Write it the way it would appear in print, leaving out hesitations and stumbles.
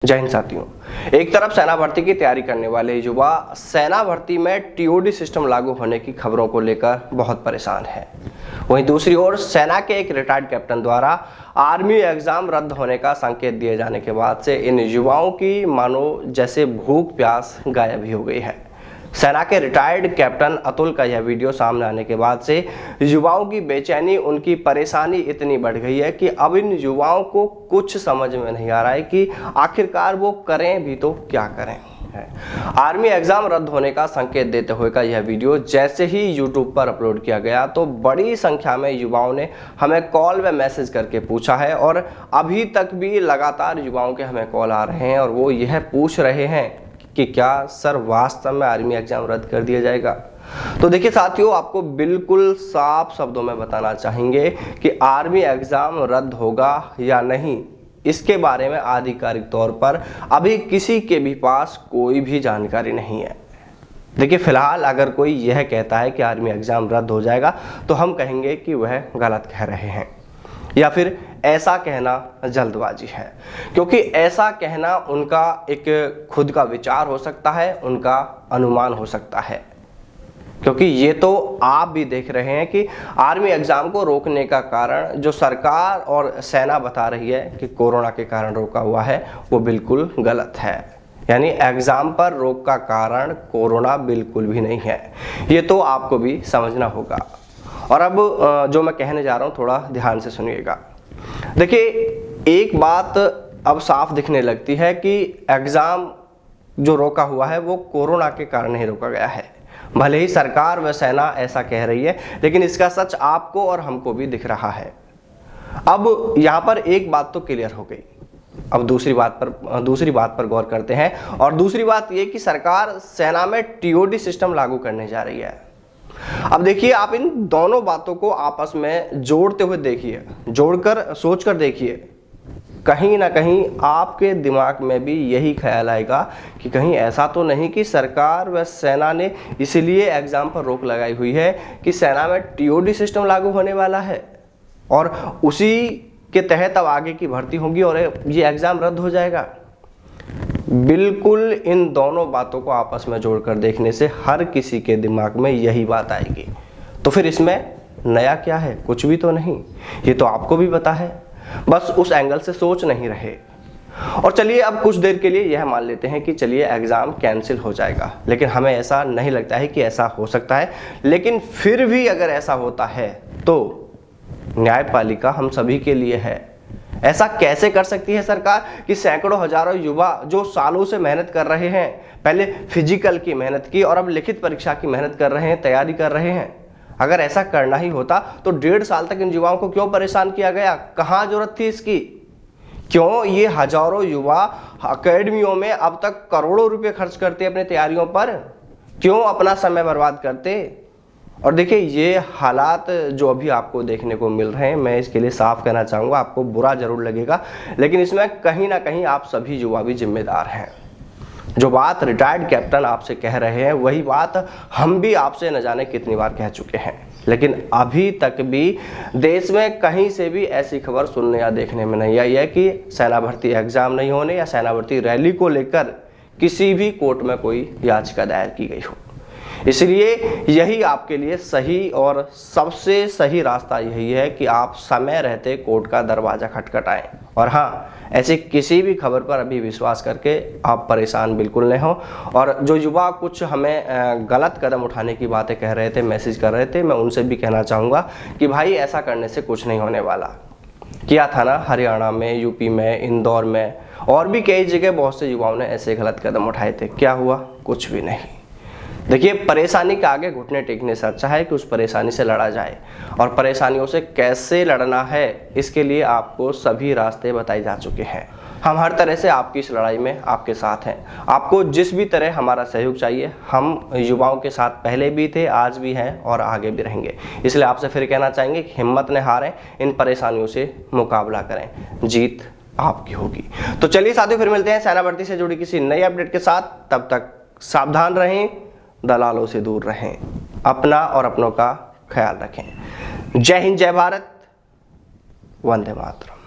जय हिंद साथियों। एक तरफ सेना भर्ती की तैयारी करने वाले युवा सेना भर्ती में टीओडी सिस्टम लागू होने की खबरों को लेकर बहुत परेशान है। वहीं दूसरी ओर सेना के एक रिटायर्ड कैप्टन द्वारा आर्मी एग्जाम रद्द होने का संकेत दिए जाने के बाद से इन युवाओं की मानो जैसे भूख प्यास गायब ही हो गई है। सेना के रिटायर्ड कैप्टन अतुल का यह वीडियो सामने आने के बाद से युवाओं की बेचैनी, उनकी परेशानी इतनी बढ़ गई है कि अब इन युवाओं को कुछ समझ में नहीं आ रहा है कि आखिरकार वो करें भी तो क्या करें। आर्मी एग्जाम रद्द होने का संकेत देते हुए का यह वीडियो जैसे ही यूट्यूब पर अपलोड किया गया तो बड़ी संख्या में युवाओं ने हमें कॉल व मैसेज करके पूछा है और अभी तक भी लगातार युवाओं के हमें कॉल आ रहे हैं और वो यह पूछ रहे हैं कि क्या सर वास्तव में आर्मी एग्जाम रद्द कर दिया जाएगा। तो देखिए साथियों, आपको बिल्कुल साफ शब्दों में बताना चाहेंगे कि आर्मी एग्जाम रद्द होगा या नहीं, इसके बारे में आधिकारिक तौर पर अभी किसी के भी पास कोई भी जानकारी नहीं है। देखिए फिलहाल अगर कोई यह कहता है कि आर्मी एग्जाम रद्द हो जाएगा तो हम कहेंगे कि वह गलत कह रहे हैं या फिर ऐसा कहना जल्दबाजी है, क्योंकि ऐसा कहना उनका एक खुद का विचार हो सकता है, उनका अनुमान हो सकता है। क्योंकि ये तो आप भी देख रहे हैं कि आर्मी एग्जाम को रोकने का कारण जो सरकार और सेना बता रही है कि कोरोना के कारण रोका हुआ है, वो बिल्कुल गलत है। यानी एग्जाम पर रोक का कारण कोरोना बिल्कुल भी नहीं है, ये तो आपको भी समझना होगा। और अब जो मैं कहने जा रहा हूँ थोड़ा ध्यान से सुनिएगा। देखिए एक बात अब साफ दिखने लगती है कि एग्जाम जो रोका हुआ है वो कोरोना के कारण नहीं रोका गया है। भले ही सरकार व सेना ऐसा कह रही है, लेकिन इसका सच आपको और हमको भी दिख रहा है। अब यहाँ पर एक बात तो क्लियर हो गई। अब दूसरी बात पर गौर करते हैं, और दूसरी बात ये कि सरकार सेना में टीओडी सिस्टम लागू करने जा रही है। अब देखिए, आप इन दोनों बातों को आपस में जोड़ते हुए देखिए, जोड़कर सोचकर देखिए, कहीं ना कहीं आपके दिमाग में भी यही ख्याल आएगा कि कहीं ऐसा तो नहीं कि सरकार व सेना ने इसलिए एग्जाम पर रोक लगाई हुई है कि सेना में टीओडी सिस्टम लागू होने वाला है और उसी के तहत अब आगे की भर्ती होगी और ये एग्जाम रद्द हो जाएगा। बिल्कुल इन दोनों बातों को आपस में जोड़कर देखने से हर किसी के दिमाग में यही बात आएगी। तो फिर इसमें नया क्या है? कुछ भी तो नहीं, ये तो आपको भी पता है, बस उस एंगल से सोच नहीं रहे। और चलिए अब कुछ देर के लिए यह मान लेते हैं कि चलिए एग्जाम कैंसिल हो जाएगा, लेकिन हमें ऐसा नहीं लगता है कि ऐसा हो सकता है। लेकिन फिर भी अगर ऐसा होता है तो न्यायपालिका हम सभी के लिए है। ऐसा कैसे कर सकती है सरकार कि सैकड़ों हजारों युवा जो सालों से मेहनत कर रहे हैं, पहले फिजिकल की मेहनत की और अब लिखित परीक्षा की मेहनत कर रहे हैं, तैयारी कर रहे हैं। अगर ऐसा करना ही होता तो 1.5 साल तक इन युवाओं को क्यों परेशान किया गया? कहाँ जरूरत थी इसकी? क्यों ये हजारों युवा अकेडमियों में अब तक करोड़ों रुपए खर्च करते अपने तैयारियों पर? क्यों अपना समय बर्बाद करते? और देखिए ये हालात जो अभी आपको देखने को मिल रहे हैं, मैं इसके लिए साफ कहना चाहूँगा, आपको बुरा जरूर लगेगा, लेकिन इसमें कहीं ना कहीं आप सभी युवा भी जिम्मेदार हैं। जो बात रिटायर्ड कैप्टन आपसे कह रहे हैं वही बात हम भी आपसे न जाने कितनी बार कह चुके हैं, लेकिन अभी तक भी देश में कहीं से भी ऐसी खबर सुनने या देखने में नहीं आई है कि सेना भर्ती एग्जाम नहीं होने या सेना भर्ती रैली को लेकर किसी भी कोर्ट में कोई याचिका दायर की गई हो। इसलिए यही आपके लिए सही और सबसे सही रास्ता यही है कि आप समय रहते कोर्ट का दरवाजा खटखटाएं। और हाँ, ऐसी किसी भी खबर पर अभी विश्वास करके आप परेशान बिल्कुल नहीं हो। और जो युवा कुछ हमें गलत कदम उठाने की बातें कह रहे थे, मैसेज कर रहे थे, मैं उनसे भी कहना चाहूँगा कि भाई ऐसा करने से कुछ नहीं होने वाला। किया था ना हरियाणा में, यूपी में, इंदौर में और भी कई जगह बहुत से युवाओं ने ऐसे गलत कदम उठाए थे। क्या हुआ? कुछ भी नहीं। देखिए परेशानी के आगे घुटने टेकने से अच्छा है कि उस परेशानी से लड़ा जाए, और परेशानियों से कैसे लड़ना है इसके लिए आपको सभी रास्ते बताए जा चुके हैं। हम हर तरह से आपकी इस लड़ाई में आपके साथ हैं। आपको जिस भी तरह हमारा सहयोग चाहिए, हम युवाओं के साथ पहले भी थे, आज भी हैं और आगे भी रहेंगे। इसलिए आपसे फिर कहना चाहेंगे कि हिम्मत न हारें, इन परेशानियों से मुकाबला करें, जीत आपकी होगी। तो चलिए साथियों, फिर मिलते हैं सेना भर्ती से जुड़ी किसी नई अपडेट के साथ। तब तक सावधान रहें, दलालों से दूर रहें, अपना और अपनों का ख्याल रखें। जय हिंद, जय भारत, वंदे मातरम।